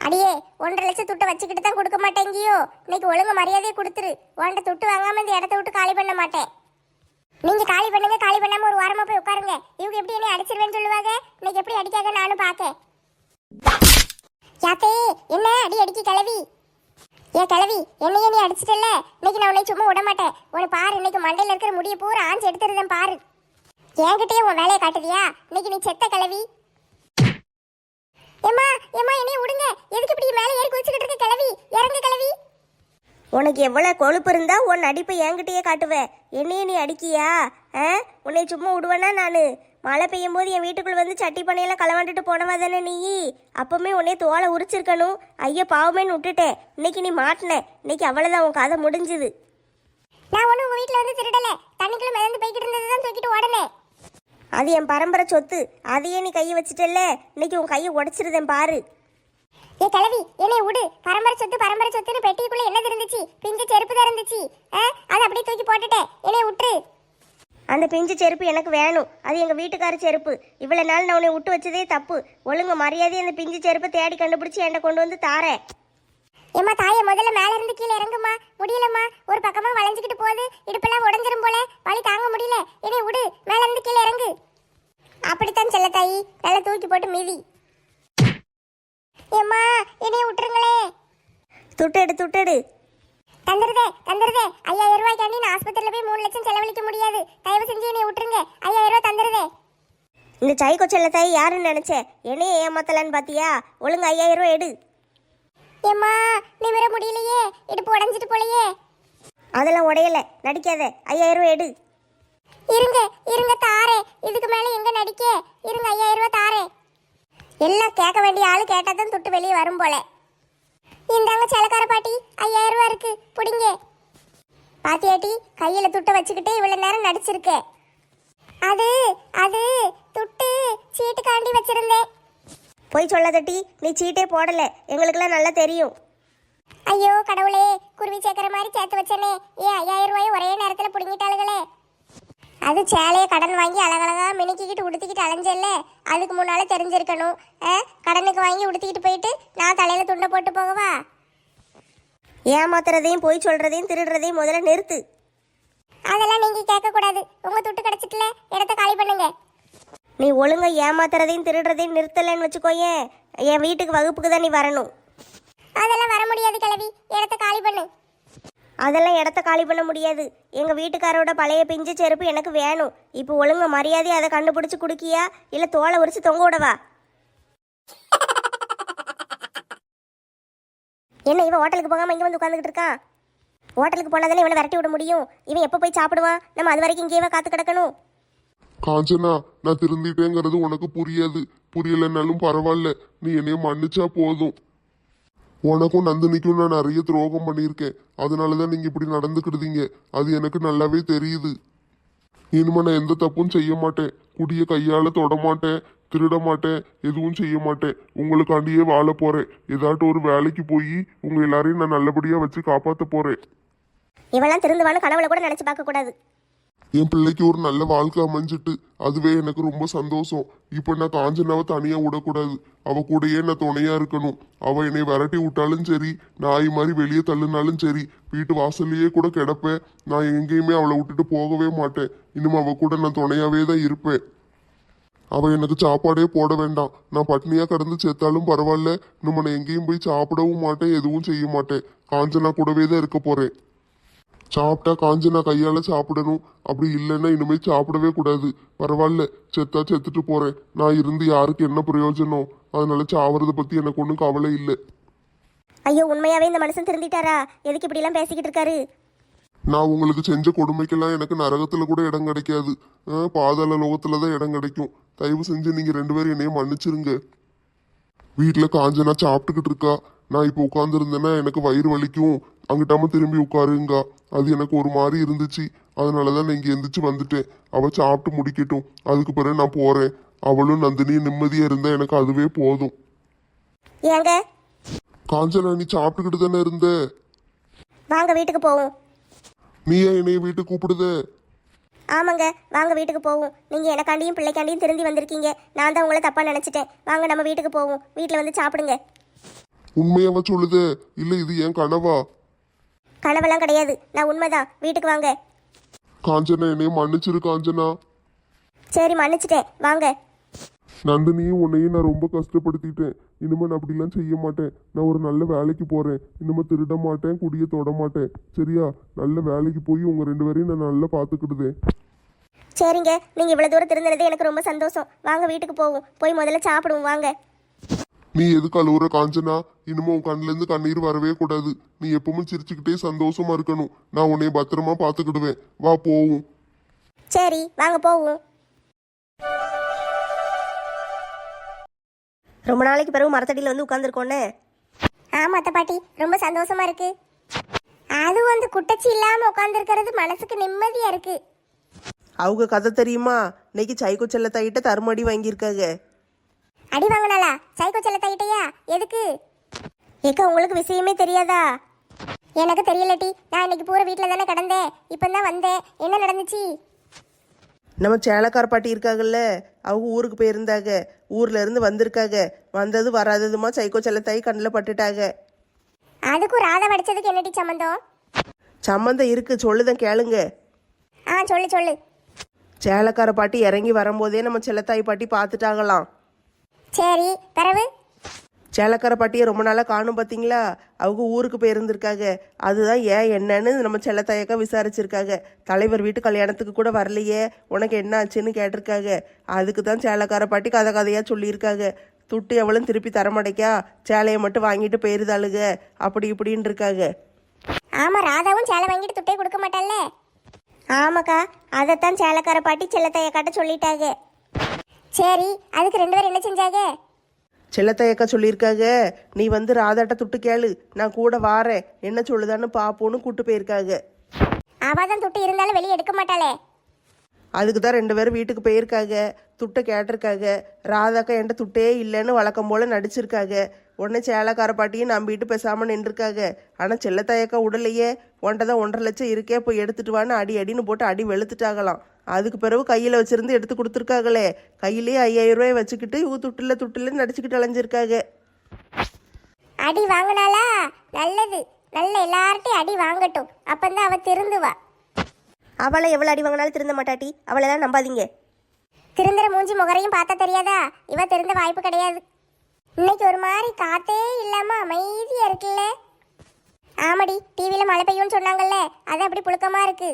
அடியே, 1.5 லட்சம் துட்டை வச்சுக்கிட்டு தான் கொடுக்க மாட்டேங்கியோ? இன்னைக்கு ஒழுங்கு மரியாதையை கொடுத்துரு. உன்கிட்ட துட்டு வாங்காம இந்த இடத்த விட்டு காலி பண்ண மாட்டேன். நீங்க காலி பண்ணுங்க. காலி பண்ணாம ஒரு வாரமா போய் உட்காருங்க. இவங்க எப்படி என்ன அடிச்சிருவேன்னு சொல்லுவாங்க. இன்னைக்கு எப்படி அடிக்காத நானும் பாக்கேன். யாத்தே, என்ன அடி அடிக்கி கிளவி? ஏன் கிளவி, என்னையே நீ அடிச்சிட்டல? இன்னைக்கு நான் உன்னை சும்மா விட மாட்டேன். உன்னை பாரு, இன்னைக்கு மண்டையில இருக்கிற முடிய பூரா ஆஞ்சு எடுத்துருந்தேன் பாரு. என்கிட்டயே உன் வேலையை காட்டுதியா? இன்னைக்கு நீ செத்த கிளவி. ஏமா ஏமா, என்னைய விடுங்க. எதுக்கு இப்படி மேலே ஏறி குதிச்சுக்கிட்டு இருக்க கிளவி? இறங்கு கிளவி. உனக்கு எவ்வளவு கொழுப்பு இருந்தா உன் அடிப்பை என்கிட்டயே காட்டுவ. என்னையே நீ அடிக்கியா? உன்னை சும்மா விடுவேனா நானு? மழை பெய்யும் போது என் வீட்டுக்குள்ள வந்து சட்டி பண்ணையெல்லாம் களவாண்டுட்டு போனவா தானே நீ? அப்பவுமே உன்னைய தோலை உரிச்சிருக்கணும். ஐயோ பாவமேன்னு விட்டுட்டேன். இன்னைக்கு நீ மாட்டின. இன்னைக்கு அவ்வளவுதான், உன் கதை முடிஞ்சுது. நான் ஒண்ணு உங்க வீட்டுல வந்து திருடல. தண்ணிக்குள்ள மிதந்து போய்கிட்டு இருந்ததுதான் தூக்கிட்டு உடனே. அது என் பரம்பரை சொத்து. அதையே நீ கையை வச்சுட்டல. இன்னைக்கு உன் கையை உடைச்சிருதேன் பாரு. ஏ கிளவி, என்னைய விடு. பரம்பரை சொத்துன்னு பெட்டிக்குள்ள என்னது இருந்துச்சு? பிஞ்சு செருப்பு தான் இருந்துச்சு. அதை அப்படியே தூக்கி போட்டுட்டேன். என்னைய விட்டுரு. அந்த பிஞ்சு செருப்பு எனக்கு வேணும். அது எங்க வீட்டுக்கார செருப்பு. இவ்வளவு நாள் நான் உன்னை விட்டு வச்சதே தப்பு. ஒழுங்கு மரியாதை அந்த பிஞ்சு செருப்பை தேடி கண்டுபிடிச்சு என்கிட்ட கொண்டு வந்து தாரேன். ஏமா தாயை, முதல்ல மேல இருந்து கீழே இறங்குமா. முடியலம்மா, ஒரு பக்கமா வளைஞ்சுக்கிட்டு போகுது. இடுப்பெல்லாம் உடஞ்சிரும் போல. வலி தாங்க முடியல. என்னைய விடு. மேல இருந்து கீழே இறங்கு. அப்படித்தான் செல்ல தாயி, நல்லா தூக்கி போட்டு மிதி. ஏம்மா, என்னைய விட்டுருங்களே. துட்டெடு. தந்துருதே. 5000 ரூபாய்க்காண்டி நான் ஆஸ்பத்திரியில போய் 3 லட்சம் செலவழிக்க முடியாது. தயவு செஞ்சு என்னைய விட்டுருங்க. 5000 ரூபாய் தந்துருதே. இந்த சைக்கோ செல்ல தாய் யாருன்னு நினைச்சேன்? என்னைய ஏமாத்தலான்னு பாத்தியா? ஒழுங்கு 5000 ரூபாய் எடு. ஏம்மா, நிமிர முடியலையே. இடுப்பு உடஞ்சிட்டு போலையே. அதெல்லாம் உடையல, நடிக்காத. 5000 ரூபாய் எடு. இருங்க தாரே. இதுக்கு மேல எங்க நடிக்க? இருங்க, 5000 ரூபாய் தாரே. எல்லாம் கேட்க வேண்டிய ஆளு கேட்டாதான் துட்டு வெளியே வரும் போல. இந்தாங்க சேலக்கார பாட்டி, 5000 ரூபாய் இருக்கு, புடிங்க. பாத்தியாட்டி, கையில துட்டை வச்சுக்கிட்டே இவ்வளவு நேரம் நடிச்சிருக்க. அது துட்டு சீட்டுக்காண்டி வச்சிருந்தேன். போய் சொல்லாதட்டி, நீ சீட்டே போடல. எங்களுக்கெல்லாம் நல்லா தெரியும். ஐயோ கடவுளே, குருவி சேர்க்கிற மாதிரி சேர்த்து வச்சனே. 5000 ரூபாய் ஒரே நேரத்துல புடுங்கிட்டாளுகளே. அது சேலையை கடன் வாங்கி அழகழகா மினுக்கிக்கிட்டு உடுத்திக்கிட்டு அலைஞ்சல்ல, அதுக்கு முன்னால தெரிஞ்சிருக்கணும். கடனுக்கு வாங்கி உடுத்திக்கிட்டு போயிட்டு நான் தலையில துண்டை போட்டு போகவா? ஏமாத்துறதையும் போய் சொல்றதையும் திருடுறதையும் முதல்ல நிறுத்து. அதெல்லாம் நீங்க கேட்க கூடாது. உங்க துட்டு கிடைச்சிட்டுல, இடத்த காலி பண்ணுங்க. நீ ஒழுங்கா ஏமாத்துறதையும் திருடுறதையும் நிறுத்தலன்னு வச்சுக்கோயேன், என் வீட்டுக்கு வகுப்புக்கு தான் நீ வரணும். அதெல்லாம் வர முடியாது கிழவி, இடத்த காலி பண்ணு. அதெல்லாம் இடத்த காலி பண்ண முடியாது. எங்க வீட்டுக்காரோட பழைய பிஞ்சு செருப்பு எனக்கு வேணும். இப்போ ஒழுங்கு மரியாதை அதை கண்டுபிடிச்சு குடுக்கியா, இல்ல தோலை உரிச்சு தொங்க விடவா? என்ன இவன் ஹோட்டலுக்கு போகாம இங்க வந்து உட்காந்துக்கிட்டு இருக்கான்? ஹோட்டலுக்கு போனாதானே இவனை விரட்டி விட முடியும். இவன் எப்போ போய் சாப்பிடுவான்? நம்ம அது வரைக்கும் இங்கேயே காத்து கிடக்கணும். காஞ்சனா, நான் திருந்திட்டேங்கிறது உனக்கு புரியலன்னாலும் பரவாயில்ல. நீ என்னைய மன்னிச்சா போதும். உனக்கும் நந்தினிக்கும் நான் நிறைய துரோகம் பண்ணியிருக்கேன். அதனாலதான் நீங்க இப்படி நடந்துக்கிடுதீங்க. அது எனக்கு நல்லாவே தெரியுது. இனிமே நான் எந்த தப்பும் செய்ய மாட்டேன். குடிய கையால தொட மாட்டேன், திருட மாட்டேன், எதுவும் செய்ய மாட்டேன். உங்களுக்காண்டியே வாழ போறேன். ஏதாட்டும் ஒரு வேலைக்கு போய் உங்க எல்லாரையும் நான் நல்லபடியா வச்சு காப்பாத்த போறேன். இவெல்லாம் திருந்துவான்னு கனவுல கூட நினைச்சு பார்க்க கூடாது. என் பிள்ளைக்கு ஒரு நல்ல வாழ்க்கை அமைஞ்சிட்டு அதுவே எனக்கு ரொம்ப சந்தோஷம். இப்ப நான் காஞ்சனாவை தனியா விடக்கூடாது. அவ கூடயே நான் துணையா இருக்கணும். அவ என்னை விரட்டி விட்டாலும் சரி, நாய் மாதிரி வெளியே தள்ளுனாலும் சரி, வீட்டு வாசல்லையே கூட கிடப்பேன். நான் எங்கேயுமே அவளை விட்டுட்டு போகவே மாட்டேன். இன்னும் அவ கூட நான் துணையாவே தான் இருப்பேன். அவ எனக்கு சாப்பாடே போட வேண்டாம். நான் பட்னியா கிடந்து செத்தாலும் பரவாயில்ல. இன்னும் நான் எங்கேயும் போய் சாப்பிடவும் மாட்டேன், எதுவும் செய்ய மாட்டேன். காஞ்சனா கூடவே தான் இருக்க போறேன். சாப்பிட்டா காஞ்சனா கையால சாப்பிடணும். அப்படி இல்லைன்னா இனிமே சாப்பிடவே கூடாது. பரவாயில்ல, செத்தா செத்துட்டு போறேன். நான் இருந்து யாருக்கு என்ன பிரயோஜனம்? அதனால சாவறத பத்தி எனக்கு ஒன்றும் கவலை இல்லை. ஐயோ, உண்மையாவே இந்த மனுஷன் திருந்திட்டாரா? எதுக்கு இப்படிலாம் பேசிக்கிட்டு இருக்காரு? நான் உங்களுக்கு செஞ்ச கொடுமைக்கெல்லாம் எனக்கு நரகத்துல கூட இடம் கிடைக்காது. பாதாள லோகத்துல தான் இடம் கிடைக்கும். தயவு செஞ்சு நீங்க 2 பேரும் என்னைய மன்னிச்சிருங்க. வீட்டுல காஞ்சனா சாப்பிட்டுக்கிட்டு இருக்கா. நான் இப்போ உட்காந்துருந்தேன்னா எனக்கு வயிறு வலிக்கும். அங்கிட்டாம திரும்பி உட்காருங்க. அது எனக்கு ஒரு மாதிரி இருந்துச்சு. அதனாலதான் நான் இங்க எந்திரிச்சு வந்துட்டேன். அவ சாப்பிட்டு முடிக்கட்டும், அதுக்கு பிறகு நான் போறேன். அவளும் நந்தினியும் நிம்மதியா இருந்தா எனக்கு அதுவே போதும். ஏங்க, காஞ்சனா, நீ சாப்பிட்டுக்கிட்டு தானே இருந்த? வாங்க வீட்டுக்கு போவோம். நீ ஏன் என்னைய வீட்டுக்கு கூப்பிடுத? ஆமாங்க, வாங்க வீட்டுக்கு போவோம். நீங்கள் எனக்காண்டியும் பிள்ளைக்காண்டியும் திருந்தி வந்திருக்கீங்க. நான் தான் உங்களை தப்பாக நினச்சிட்டேன். வாங்க நம்ம வீட்டுக்கு போவோம். வீட்டில் வந்து சாப்பிடுங்க. உண்மையாவா சொல்லுதே? இல்ல இது என் கனவா? கனவெல்லாம் கிடையாது, நான் உண்மைதான். வீட்டுக்கு வாங்க. காஞ்சனா, என்னைய மன்னிச்சிரு காஞ்சனா. சரி, மன்னிச்சிட்டேன். வாங்க. நந்தினியும் உன்னையும் நான் ரொம்ப கஷ்டப்படுத்திட்டேன். இனிமே நான் அப்படிலாம் செய்ய மாட்டேன். நான் ஒரு நல்ல வேலைக்கு போறேன். இனிமே திருட மாட்டேன், குடிய தொட மாட்டேன். சரியா? நல்ல வேலைக்கு போய் உங்க 2 பேரையும் நான் நல்லா பாத்துக்கிடுதேன். சரிங்க, நீங்கள் இவ்வளோ தூரம் திருந்தினது எனக்கு ரொம்ப சந்தோஷம். வாங்க வீட்டுக்கு போவோம். போய் முதல்ல சாப்பிடுவோம். வாங்க. நீ எதுக்கு அழுவுற காஞ்சனா? இனிமே உன் கண்ணுல இருந்து கண்ணீர் வரவே கூடாது. நீ எப்பவும் சிரிச்சுக்கிட்டே சந்தோஷமா இருக்கணும். நான் உன்னைய பத்திரமா பாத்துக்கிடுவேன். வா போவோம். சரி, வாங்க போவோம். ரொம்ப நாளைக்கு பிறகு மரத்தடியில் வந்து உட்காந்துருக்கோன்னே. ஆமாம் அத்தை பாட்டி, ரொம்ப சந்தோஷமா இருக்கு. அதுவும் வந்து குட்டச்சி இல்லாமல் உட்காந்துருக்கிறது மனசுக்கு நிம்மதியாக இருக்கு. அவங்க கதை தெரியுமா? இன்னைக்கு சைக்கோ செல்ல தையிட்ட தருமடி வாங்கியிருக்காங்க. அடி வாங்கினாளா? சைக்கோ செல்ல தையிட்டையா? எதுக்கு? ஏக்கா, உங்களுக்கு விஷயமே தெரியாதா? எனக்கு தெரியலட்டி. நான் இன்னைக்கு பூரா வீட்டில் தானே கிடந்தேன். இப்போ தான் வந்தேன். என்ன நடந்துச்சு? நம்ம சேலக்கார பாட்டி இருக்காங்கல்ல, அவங்க ஊருக்கு போயிருந்தாங்க. ஊர்ல இருந்து வந்திருக்காங்க. வந்தது வராததுமா சைக்கோ செல்ல தாய் கண்ணில் பட்டுட்டாங்க. அதுக்கும் ராதா வடிச்சதுக்கு என்னடி சம்மந்தம்? சம்மந்தம் இருக்கு, சொல்லுதான் கேளுங்க. சொல்லு சொல்லு. சேலக்கார பாட்டி இறங்கி வரும்போதே நம்ம செல்லத்தாய் பாட்டி பார்த்துட்டாங்களாம். சரி, பிறகு? சேலக்கார பாட்டியை ரொம்ப நாளாக காணும் பார்த்தீங்களா? அவங்க ஊருக்கு போயிருந்திருக்காங்க. அதுதான் ஏன் என்னன்னு நம்ம செல்லத்தாயக்கா விசாரிச்சிருக்காங்க. தலைவர் வீட்டு கல்யாணத்துக்கு கூட வரலையே, உனக்கு என்ன ஆச்சுன்னு கேட்டிருக்காங்க. அதுக்கு தான் சேலக்கார பாட்டி கதை கதையாக சொல்லியிருக்காங்க. துட்டு எவ்வளோ திருப்பி தரமாட்டேக்கா, சேலையை மட்டும் வாங்கிட்டு போயிருந்தாளுங்க, அப்படி இப்படின்னு இருக்காங்க. ஆமா, ராதாவும் சேலை வாங்கிட்டு துட்டே கொடுக்க மாட்டாள்ல. ஆமாக்கா, அதைத்தான் சேலக்கார பாட்டி செல்லத்தைய காட்ட சொல்லிட்டாங்க. சரி, அதுக்கு 2 பேரும் என்ன செஞ்சாங்க? செல்லத்தாயக்கா சொல்லியிருக்காங்க, நீ வந்து ராதாட்ட துட்டு கேளு, நான் கூட வாரேன், என்ன சொல்லுதான்னு பாப்போன்னு கூட்டு போயிருக்காங்க. அவதான் துட்டு இருந்தாலும் வெளியே எடுக்க மாட்டாளே. அதுக்கு தான் 2 பேரும் வீட்டுக்கு போயிருக்காங்க. துட்டை கேட்டிருக்காங்க. ராதாக்கா என்கிட்ட துட்டே இல்லைன்னு வழக்கம் போல் நடிச்சிருக்காங்க. உடனே சேலக்கார பாட்டியும் நம்பிட்டு பேசாமல் நின்றுருக்காங்க. ஆனால் செல்லத்தாயக்கா உடலையே, உன்ட்ட தான் 1.5 லட்சம் இருக்கே, போய் எடுத்துட்டு வான்னு அடின்னு போட்டு அடி வெளுத்துட்டாங்களாம். அதுக்கு பிறகு கையில் வச்சிருந்து எடுத்து கொடுத்துருக்காங்களே, கையிலேயே 5000 ரூபாய் வச்சுக்கிட்டு இவங்க துட்டுல நடிச்சுக்கிட்டு அலைஞ்சிருக்காங்க. அடி வாங்கினாலா? நல்லது, நல்ல எல்லார்ட்டையும் அடி வாங்கட்டும். அப்பந்தான் அவ திருந்துவா. அவளை எவ்வளோ அடி வாங்கினாலும் திருந்த மாட்டாட்டி, அவளெல்லாம் நம்பாதீங்க. திருந்துற மூஞ்சி முகரையும் பார்த்தா தெரியாதா? இவ திருந்த வாய்ப்பு கிடையாது. இன்னைக்கு ஒரு மாதிரி காத்தே இல்லாம அமைதியா இருக்குல்ல? ஆமாடி, டிவியில மழை பெய்யும்னு சொன்னாங்கல்ல, அது அப்படி புழுக்கமா இருக்கு.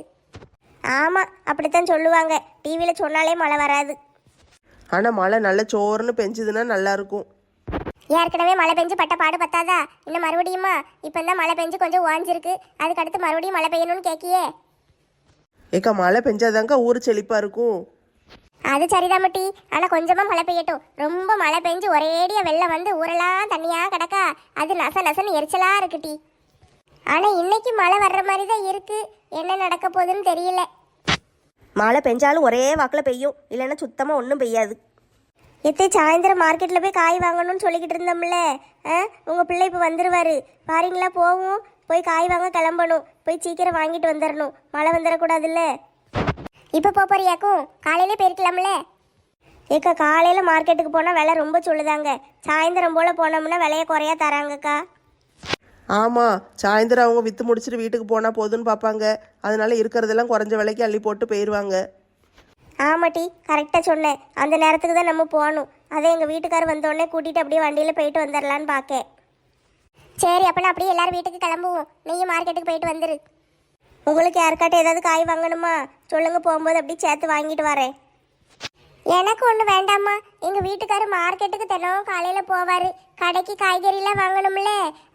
ஆமா, அப்படித்தான் சொல்லுவாங்க. டிவியில சொன்னாலே மழை வராது. ஆனால் மழை நல்ல சோறுன்னு பெஞ்சுதுன்னா நல்லா இருக்கும். ஏற்கனவே மழை பெஞ்சு பட்ட பாடு பத்தாதா? இன்னும் மறுபடியுமா? இப்பந்தான் மழை பெஞ்சு கொஞ்சம் ஓஞ்சிருக்கு. அதுக்கு அடுத்து மறுபடியும் மழை பெய்யணும்னு கேட்கியே. ஏக்கா, மழை பெஞ்சாதாங்க ஊர் செழிப்பா இருக்கும். அது சரிதாமட்டி, ஆனால் கொஞ்சமாக மழை பெய்யட்டும். ரொம்ப மழை பெஞ்சு ஒரேடியா வெள்ளம் வந்து ஊரெல்லாம் தண்ணியாக கிடக்கா. அது நசன்னு எரிச்சலா இருக்குட்டி. ஆனால் இன்னைக்கு மழை வர்ற மாதிரி தான் இருக்கு. என்ன நடக்க போகுதுன்னு தெரியல. மழை பெஞ்சாலும் ஒரே வாக்கில் பெய்யும், இல்லைன்னா சுத்தமாக ஒன்றும் பெய்யாது. எத்தே சாயந்தரம் மார்க்கெட்டில் போய் காய் வாங்கணும்னு சொல்லிக்கிட்டு இருந்தோம்ல, உங்கள் பிள்ளை இப்போ வந்துடுவார். பாருங்களா, போவோம். போய் காய் வாங்க கிளம்பணும். போய் சீக்கிரம் வாங்கிட்டு வந்துடணும், மழை வந்துடக்கூடாதுல்ல. இப்போ போறியாக்கும் காலையிலே போயிருக்கலாம்ல. ஏக்கா காலையில் மார்க்கெட்டுக்கு போனால் விலை ரொம்ப சொல்லுதாங்க. சாயந்தரம் போல் போனோம்னா விலையை குறையா தராங்கக்கா. ஆமாம், சாயந்தரம் அவங்க விற்று முடிச்சுட்டு வீட்டுக்கு போனால் போதுன்னு பார்ப்பாங்க. அதனால இருக்கிறதெல்லாம் குறைஞ்ச விலைக்கு அள்ளி போட்டு போயிடுவாங்க. ஆமாட்டி, கரெக்டாக சொன்னேன். அந்த நேரத்துக்கு தான் நம்ம போகணும். அதே எங்கள் வீட்டுக்காரர் வந்தோடனே கூட்டிகிட்டு அப்படியே வண்டியில் போயிட்டு வந்துடலான்னு பார்க்கேன். சரி, அப்போனா அப்படியே எல்லாரும் வீட்டுக்கு கிளம்புவோம். நீங்கள் மார்க்கெட்டுக்கு போயிட்டு வந்துரு. உங்களுக்கு யாருக்காட்ட ஏதாவது காய் வாங்கணுமா சொல்லுங்க, போகும்போது அப்படியே சேர்த்து வாங்கிட்டு வரேன். எனக்கு ஒன்று வேண்டாம்மா. எங்கள் வீட்டுக்காரர் மார்க்கெட்டுக்கு தினமும் காலையில் போவார். கடைக்கு காய்கறிலாம் வாங்கணும்ல,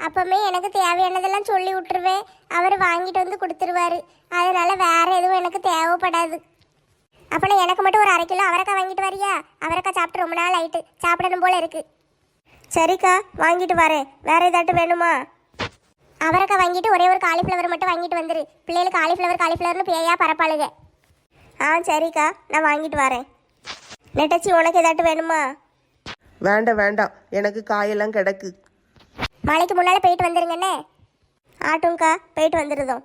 அப்போமே எனக்கு தேவையானதெல்லாம் சொல்லி விட்டுருவேன். அவர் வாங்கிட்டு வந்து கொடுத்துருவாரு. அதனால வேற எதுவும் எனக்கு தேவைப்படாது. அப்போனா எனக்கு மட்டும் ஒரு 1/2 கிலோ அவரைக்காய் வாங்கிட்டு வரியா? அவரைக்காய் சாப்பிட்டு ரொம்ப நாள் ஆயிட்டு, சாப்பிடணும் போல இருக்கு. சரிக்கா, வாங்கிட்டு வரேன். வேற ஏதாட்டு வேணுமா? அவரைக்காய் வாங்கிட்டு ஒரே ஒரு காலிஃப்ளவர் மட்டும் வாங்கிட்டு வந்துரு. பிள்ளைகளுக்கு காலிஃப்ளவர்னு பேயா பரப்பாளுங்க. ஆ சரிக்கா, நான் வாங்கிட்டு வரேன். நெட்டச்சி, உனக்கு ஏதாட்டு வேணுமா? வேண்டாம் வேண்டாம், எனக்கு காயெல்லாம் கிடக்கு. மலைக்கு முன்னால் போயிட்டு வந்துருங்கண்ணே. ஆட்டும்க்கா, போயிட்டு வந்துடுதோம்.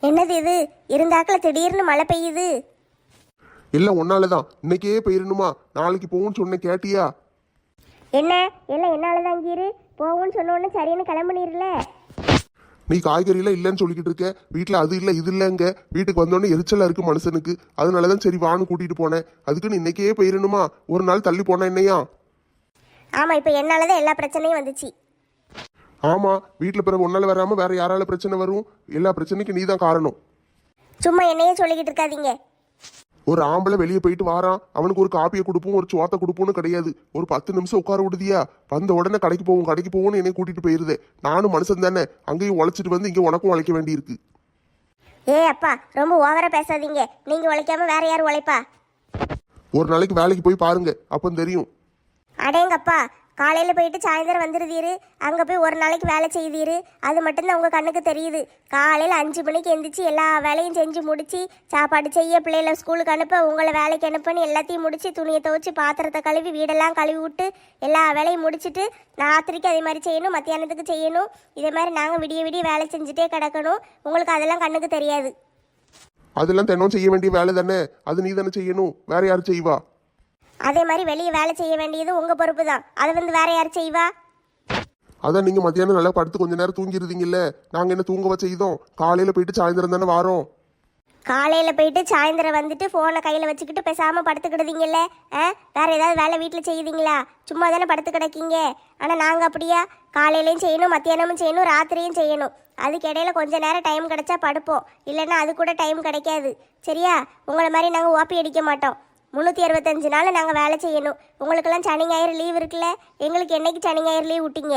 என்னது இது, இருந்தாக்கில் திடீர்னு மழை பெய்யுது. எல்லாம் ஒன்னாலதான். இன்னைக்கே போயிடணுமா? நாளைக்கு போகும்னு சொன்னேன், கேட்டியா? என்ன எல்லாம் என்னாலதான் கீரு. போகும்னு சொன்ன உடனே சரின்னு கிளம்புனீர்ல. நீ காய்கறிலாம் இல்லைன்னு சொல்லிக்கிட்டு இருக்க. வீட்டில் அது இல்லை இது இல்லைங்க. வீட்டுக்கு வந்தோடனே எரிச்சலா இருக்கு மனுஷனுக்கு. அதனாலதான் சரி வான்னு கூட்டிட்டு போனேன். அதுக்குன்னு இன்னைக்கே போயிடணுமா? ஒரு நாள் தள்ளி போனா என்னையா? ஆமா, இப்போ என்னாலதான் எல்லா பிரச்சனையும் வந்துச்சு. ஆமா, வீட்டில் பிறகு ஒன்னால வராம வேற யாரால பிரச்சனை வரும்? எல்லா பிரச்சனைக்கும் நீ தான் காரணம். சும்மா என்னையே சொல்லிக்கிட்டு இருக்காதீங்க. ஒரு ஆம்பளை வெளியே போயிட்டு வாரான், அவனுக்கு ஒரு காப்பியை கொடுப்போம், ஒரு சோத்தை கொடுப்போம்னு கிடையாது. ஒரு 10 நிமிஷம் உட்கார விடுதியா? வந்த உடனே கடைக்கு போவோம்னு என்னை கூட்டிட்டு போயிருதே. நானும் மனுஷன் தானே, அங்கேயும் உழைச்சிட்டு வந்து இங்கே உனக்கும் உழைக்க வேண்டியிருக்கு. ஏ அப்பா, ரொம்ப ஓவரா பேசாதீங்க. நீங்க உழைக்காம வேற யார் உழைப்பா? ஒரு நாளைக்கு வேலைக்கு போய் பாருங்க, அப்போ தெரியும். அடேங்கப்பா, காலையில் போயிட்டு சாயந்தரம் வந்துடுதீரு. அங்கே போய் ஒரு நாளைக்கு வேலை செய்தீரு. அது மட்டும்தான் உங்கள் கண்ணுக்கு தெரியுது. காலையில் 5 மணிக்கு எந்திரிச்சு எல்லா வேலையும் செஞ்சு முடிச்சு, சாப்பாடு செய்ய, பிள்ளைகளை ஸ்கூலுக்கு அனுப்ப, உங்களை வேலைக்கு அனுப்புன்னு எல்லாத்தையும் முடிச்சு, துணியை துவைச்சி, பாத்திரத்தை கழுவி, வீடெல்லாம் கழுவி விட்டு எல்லா வேலையும் முடிச்சுட்டு ராத்திரிக்கு அதே மாதிரி செய்யணும், மத்தியானத்துக்கு செய்யணும். இதே மாதிரி நாங்கள் விடிய விடிய வேலை செஞ்சுட்டே கிடக்கணும். உங்களுக்கு அதெல்லாம் கண்ணுக்கு தெரியாது. அதெல்லாம் தினம் செய்ய வேண்டிய வேலை தானே, அது நீ தானே செய்யணும், வேற யாரு செய்வா? அதே மாதிரி வெளியே வேலை செய்ய வேண்டியது உங்கள் பொறுப்பு தான். அதை வந்து வேற யார் செய்வா? அதான் நீங்க மத்தியானம் நல்லா படுத்து கொஞ்ச நேரம் தூங்கிருந்தீங்கல்ல. நாங்க என்ன தூங்கவா செய்தோம்? காலையில போயிட்டு சாயந்தரம் தானே வாரோம். காலையில் போயிட்டு சாயந்தரம் வந்துட்டு ஃபோனை கையில் வச்சுக்கிட்டு பேசாமல் படுத்துக்கிடுதீங்கல்ல. வேற ஏதாவது வேலை வீட்டில் செய்யுதீங்களா? சும்மா தானே படுத்து கிடக்கீங்க. ஆனால் நாங்கள் அப்படியா? காலையிலையும் செய்யணும், மத்தியானமும் செய்யணும், ராத்திரியும் செய்யணும். அதுக்கு இடையில கொஞ்ச நேரம் டைம் கிடைச்சா படுப்போம், இல்லைன்னா அது கூட டைம் கிடைக்காது. சரியா? உங்களை மாதிரி நாங்கள் ஓப்பி அடிக்க மாட்டோம். 365 நாள் நாங்கள் வேலை செய்யணும். உங்களுக்கெல்லாம் சனி ஞாயிறு லீவ் இருக்குல்ல, எங்களுக்கு என்னைக்கு சனி ஞாயிறு லீவ் விட்டீங்க?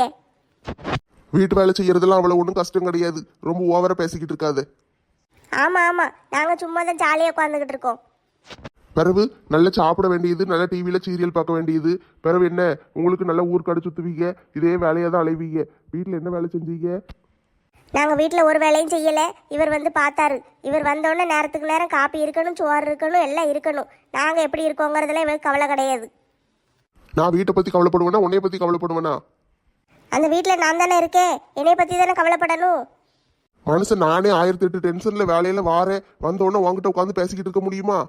வீட்டு வேலை செய்யறதுலாம் அவ்வளவு ஒன்றும் கஷ்டம் கிடையாது. ரொம்ப ஓவரா பேசிக்கிட்டு இருக்காது. ஆமாம் ஆமாம், நாங்கள் சும்மா தான் ஜாலியாக உட்காந்துக்கிட்டு இருக்கோம். பிறகு நல்லா சாப்பிட வேண்டியது, நல்லா டிவியில சீரியல் பார்க்க வேண்டியது. பிறகு என்ன, உங்களுக்கு நல்லா ஊர்க்காடு சுத்துவீங்க, இதே வேலையாக தான் அலைவீங்க. வீட்டில் என்ன வேலை செஞ்சீங்க? நாங்கள் வீட்டில் ஒரு வேலையும் செய்யலை. இவர் வந்து பார்த்தாரு. இவர் வந்தோடனே நேரத்துக்கு நேரம் காப்பி இருக்கணும், சோறு இருக்கணும், எல்லாம் இருக்கணும். நாங்கள் எப்படி இருக்கோங்கிறதுல இவருக்கு கவலை கிடையாது. நான் வீட்டை பற்றி கவலைப்படுவேனா உன்னைய பற்றி கவலைப்படுவேனா? அந்த வீட்டில் நான் தானே இருக்கேன், என்னைய பற்றி தானே கவலைப்படணும். மனுஷன் நானே 1008 டென்ஷனில் வேலையில வாரேன், வந்தோடனே உங்ககிட்ட உட்காந்து பேசிக்கிட்டு இருக்க முடியுமா?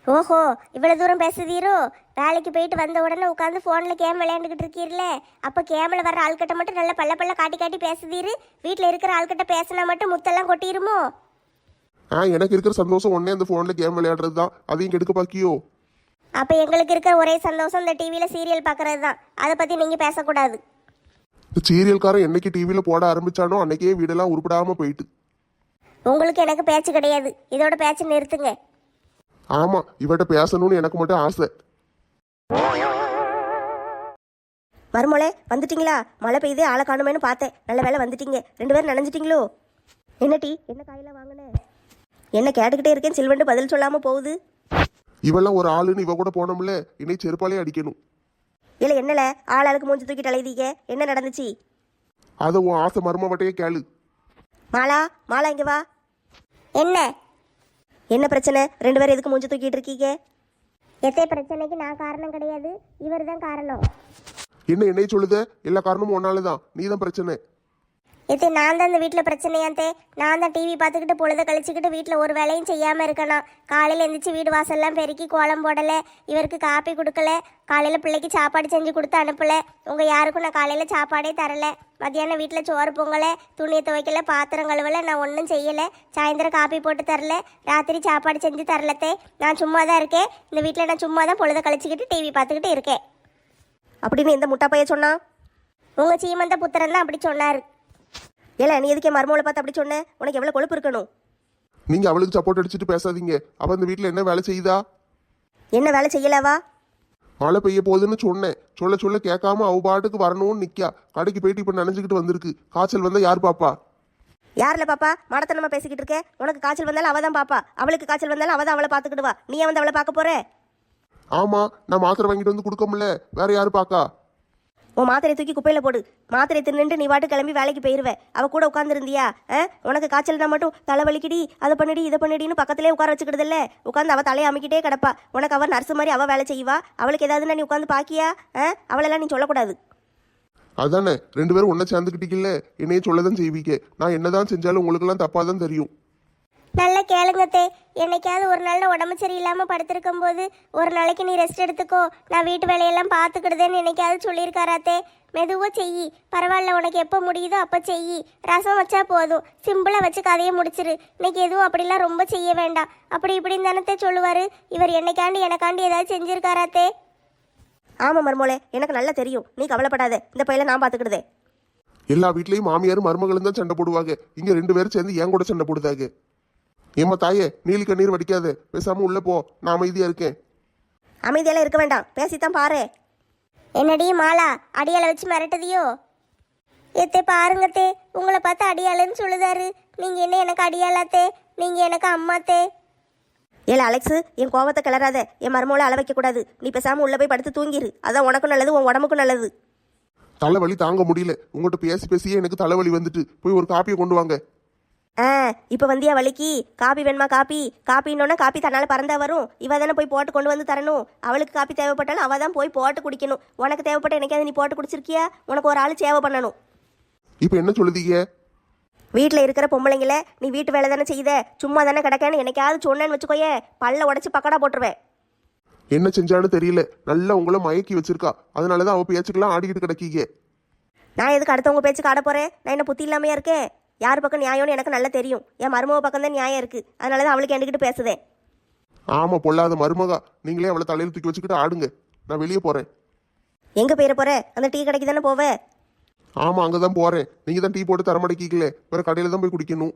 ஓஹோ, இவ்வளோ தூரம் பேசுதீரோ? வேலைக்கு போயிட்டு வந்த உடனே உட்காந்து ஃபோனில் கேம் விளையாண்டுக்கிட்டு இருக்கீர்ல, அப்போ கேமில் வர்ற ஆள்கிட்ட மட்டும் நல்ல பல்ல காட்டி காட்டி பேசுதீரு. வீட்டில் இருக்கிற ஆள்கிட்ட பேசினா மட்டும் முத்தெல்லாம் கொட்டிருமோ? எனக்கு இருக்கிற சந்தோஷம் ஒன்னே அந்த ஃபோனில் கேம் விளையாடுறது தான். அதையும் கெடுக்க பாக்கியோ? அப்போ எங்களுக்கு இருக்கிற ஒரே சந்தோஷம் இந்த டிவியில் சீரியல் பார்க்கறது தான். அதை பற்றி நீங்கள் பேசக்கூடாது. இந்த சீரியல்காரன் என்னைக்கு டிவியில் போட ஆரம்பிச்சானோ அன்னைக்கே வீடெல்லாம் உருப்படாமல் போயிட்டு. உங்களுக்கு எனக்கு பேச்சு கிடையாது. இதோட பேச்சு நிறுத்துங்க. ஆமாம், இவட்ட பேசணும்னு எனக்கு மட்டும் ஆசை. மருமோளே, வந்துட்டீங்களா? மழை பெய்யுதே, ஆளை காணுமேனு பார்த்தேன். நல்ல வேலை வந்துட்டீங்க. 2 பேரும் நனைஞ்சிட்டீங்களோ? என்ன டீ, என்ன காயெல்லாம் வாங்கினேன்? என்ன கேட்டுக்கிட்டே இருக்கேன், சில்வண்டு பதில் சொல்லாமல் போகுது. இவெல்லாம் ஒரு ஆளுன்னு இவ கூட போனோம்ல, இன்னை செருப்பாலே அடிக்கணும். இல்லை என்னல ஆளுக்கு மூஞ்சி தூக்கிட்டு அலைதீங்க, என்ன நடந்துச்சு? அதை உன் ஆசை மருமவட்டையே கேளு. மாலா, மாலா இங்கே வா. என்ன பிரச்சனை? 2 பேரும் எதுக்கு மூஞ்சி தூக்கிட்டு இருக்கீங்க? எத்தனை பிரச்சனைக்கு நான் காரணம் கிடையாது, இவர் தான் காரணம். என்னைய சொல்லுத? எல்லா காரணமும் ஒன்னால தான். நீ தான் பிரச்சனை. இது நான் தான் இந்த வீட்டில் பிரச்சனையாந்தே. நான் தான் டிவி பார்த்துக்கிட்டு பொழுத கழிச்சுக்கிட்டு வீட்டில் ஒரு வேலையும் செய்யாமல் இருக்கணும். காலையில் எழுந்திரிச்சு வீடு வாசல்லாம் பெருக்கி கோலம் போடலை, இவருக்கு காப்பி கொடுக்கல, காலையில் பிள்ளைக்கு சாப்பாடு செஞ்சு கொடுத்து அனுப்பலை. உங்கள் யாருக்கும் நான் காலையில் சாப்பாடே தரலை. மத்தியானம் வீட்டில் சோறு பொங்கலை, துணியை துவைக்கல, பாத்திரம் கழுவலை, நான் ஒன்றும் செய்யலை. சாயந்தரம் காப்பி போட்டு தரல, ராத்திரி சாப்பாடு செஞ்சு தரலத்தே. நான் சும்மா தான் இருக்கேன். இந்த வீட்டில் நான் சும்மா தான் பொழுத கழிச்சுக்கிட்டு டிவி பார்த்துக்கிட்டு இருக்கேன். அப்படின்னு எந்த முட்டா பைய சொன்னா? உங்கள் சீமந்த புத்திரன் தான் அப்படி சொன்னார். ஏல நீ எதுக்கே மருமகளை பார்த்து அப்படி சொன்ன? உனக்கு எவ்வளவு கொழுப்பு இருக்கணும்? நீங்க அவளுக்கு சப்போர்ட் அடிச்சுட்டு பேசாதீங்க. அவ இந்த வீட்டுல என்ன வேலை செய்யுதா? என்ன வேலை செய்யலவா? மழை பெய்ய போகுதுன்னு சொன்னேன். சொல்ல சொல்ல கேட்காம அவ பாட்டுக்கு வரணும்னு நிக்கா. கடைக்கு போயிட்டு இப்ப நனைஞ்சுக்கிட்டு வந்திருக்கு. காய்ச்சல் வந்தா யார் பாப்பா? யார்ல பாப்பா? மடத்தனமா பேசிக்கிட்டு இருக்க. உனக்கு காய்ச்சல் வந்தாலும் அவ தான் பாப்பா, அவளுக்கு காய்ச்சல் வந்தாலும் அவ தான் அவளை பாத்துக்கிடுவா. நீ வந்து அவளை பார்க்க போற? ஆமா, நான் மாத்திரை வாங்கிட்டு வந்து கொடுக்க முடியல, வேற யாரு பாக்கா? உன் மாத்திரை தூக்கி குப்பையில போடு. மாத்திரை தின்னுட்டு நீ பாட்டு கிளம்பி வேலைக்கு போயிருவே. அவ கூட உட்காந்துருந்தியா? உனக்கு காய்ச்சல்னா மட்டும் தலைவலிக்கடி, அதை பண்ணிடி இதை பண்ணிடின்னு பக்கத்திலே உட்கார வச்சுக்கிடுது இல்ல. உட்காந்து அவ தலையை அமைக்கிட்டே கிடப்பா. உனக்கு அவ நர்ஸ் மாதிரி அவ வேலை செய்வா. அவளுக்கு ஏதாவதுன்னா நீ உட்காந்து பாக்கியா? அவளெல்லாம் நீ சொல்லக்கூடாது. அதானே, 2 பேரும் ஒன்ன சேர்ந்துக்கிட்டீங்கல்ல, என்னையே சொல்லதான் செய்வீங்க. நான் என்னதான் செஞ்சாலும் உங்களுக்கு எல்லாம் தப்பா தான் தெரியும். நல்லா கேளுங்கத்தே. என்னைக்காவது ஒரு நாள் நான் உடம்பு சரியில்லாமல் படுத்திருக்கும் போது ஒரு நாளைக்கு நீ ரெஸ்ட் எடுத்துக்கோ, நான் வீட்டு வேலையெல்லாம் பார்த்துக்கிடுதேன்னு என்னைக்காவது சொல்லியிருக்காராத்தே. மெதுவாக செய், பரவாயில்ல, உனக்கு எப்போ முடியுதோ அப்போ செய். ரசம் வச்சா போதும், சிம்பிளாக வச்சு கதையை முடிச்சிரு. இன்னைக்கு எதுவும் அப்படிலாம் ரொம்ப செய்ய வேண்டாம். அப்படி இப்படின்னு தானத்தே சொல்லுவார். இவர் என்னைக்காண்டி எனக்காண்டி ஏதாவது செஞ்சிருக்காராத்தே? ஆமா மருமோளே, எனக்கு நல்லா தெரியும். நீ கவலைப்படாத, இந்த பையில நான் பாத்துக்கிடுதே. எல்லா வீட்லயும் மாமியாரும் மருமகளும் தான் சண்டை போடுவாங்க. இங்க 2 பேரும் சேர்ந்து என் கூட சண்டை போடுதாங்க. ஏமா தாயே, நீலி கண்ணீர் வடிக்காத, பேசாம உள்ள போ, நான் அமைதியா இருக்கேன். அமைதியெல்லாம் இருக்க வேண்டாம், பேசித்தான் பாரு. என்னடி மாலா, அடியாளை வச்சு மிரட்டுதியோ? ஏத்தே பாருங்கத்தே, உங்களை பார்த்து அடியாளுன்னு சொல்லுதாரு. நீங்கள் என்ன எனக்கு அடியாளாத்தே, நீங்கள் எனக்கு அம்மாத்தே. ஏல அலெக்ஸு, என் கோவத்தை கிளறாத. என் மருமோளை அள வைக்க கூடாது. நீ பேசாம உள்ள போய் படுத்து தூங்கிரு. அதான் உனக்கும் நல்லது, உன் உடம்புக்கும் நல்லது. தலைவலி தாங்க முடியல. உங்கள்கிட்ட பேசி பேசியே எனக்கு தலைவலி வந்துட்டு. போய் ஒரு காப்பியை கொண்டு வாங்க. இப்போ வந்தியா வலிக்கு? காப்பி வேணுமா? காப்பி காப்பின்னொன்னா காப்பி தன்னால் பறந்தா வரும். இவ தானே போய் போட்டு கொண்டு வந்து தரணும். அவளுக்கு காப்பி தேவைப்பட்டாலும் அவள் தான் போய் போட்டு குடிக்கணும். உனக்கு தேவைப்பட்ட என்னைக்காவது நீ போட்டு குடிச்சிருக்கியா? உனக்கு ஒரு ஆள் சேவை பண்ணணும். இப்போ என்ன சொல்லுதீங்க? வீட்டில் இருக்கிற பொம்பளைங்கள நீ வீட்டு வேலை தானே செய்த, சும்மா தானே கிடக்கேன்னு என்னைக்காவது சொன்னேன்னு வச்சுக்கோயே, பல்ல உடச்சி பக்கடா போட்டுருவேன். என்ன செஞ்சான்னு தெரியல, நல்லா உங்களை மயக்கி வச்சிருக்கா. அதனாலதான் அவ பேச்சுக்கெல்லாம் ஆடிக்கிட்டு கிடக்கீங்க. நான் எதுக்கு அடுத்தவங்க பேச்சுக்கு ஆட போறேன்? நான் என்ன புத்தி இல்லாமையா இருக்கேன்? யார் பக்கம் நியாயம்னு எனக்கு நல்லா தெரியும். என் மருமக பக்கம் தான் நியாயம் இருக்கு. அதனால தான் அவளுக்கு என்கிட்ட பேசுதேன். ஆமா, பொல்லாத மருமகா, நீங்களே அவளை தலையில தூக்கி வச்சுக்கிட்டு ஆடுங்க. நான் வெளியே போறேன். எங்க போயிட போற? அந்த டீ கடைக்கு தானே போவ? ஆமா, அங்கதான் போறேன். நீங்க தான் டீ போட்டு தரமாட்டேக்கீங்களே, வேற கடையில தான் போய் குடிக்கணும்.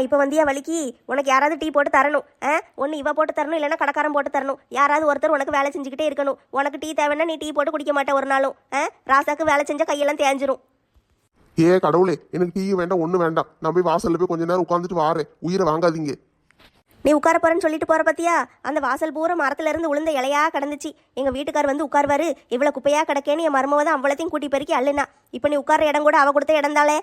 இப்போ வந்தியா வலிக்கு? உனக்கு யாராவது டீ போட்டு தரணும். ஒன்று இவ போட்டு தரணும், இல்லைன்னா கடைக்காரன் போட்டு தரணும். யாராவது ஒருத்தர் உனக்கு வேலை செஞ்சுக்கிட்டே இருக்கணும். உனக்கு டீ தேவைன்னா நீ டீ போட்டு குடிக்க மாட்டே ஒரு நாளும். ராசாக்கு வேலை செஞ்சா கையெல்லாம் தேஞ்சிரும். ஏ கடவுளே, எனக்கு டீ வேண்டாம், ஒன்றும் வேண்டாம். நான் போய் வாசல்ல போய் கொஞ்ச நேரம் உட்காந்துட்டு வாரேன். உயிரை வாங்காதீங்க. நீ உட்கார போறேன்னு சொல்லிட்டு போற பத்தியா? அந்த வாசல் பூரா மரத்துல இருந்து உளுந்த இலையா கிடந்துச்சு. எங்க வீட்டுக்கார் வந்து உட்கார்வாரு, இவ்வளவு குப்பையா கிடக்கேன்னு என் மருமவ தான் அவ்வளத்தையும் கூட்டி பெருக்கி அள்ளுனா. இப்போ நீ உட்கார இடம் கூட அவ கொடுத்த இடம் தாளே.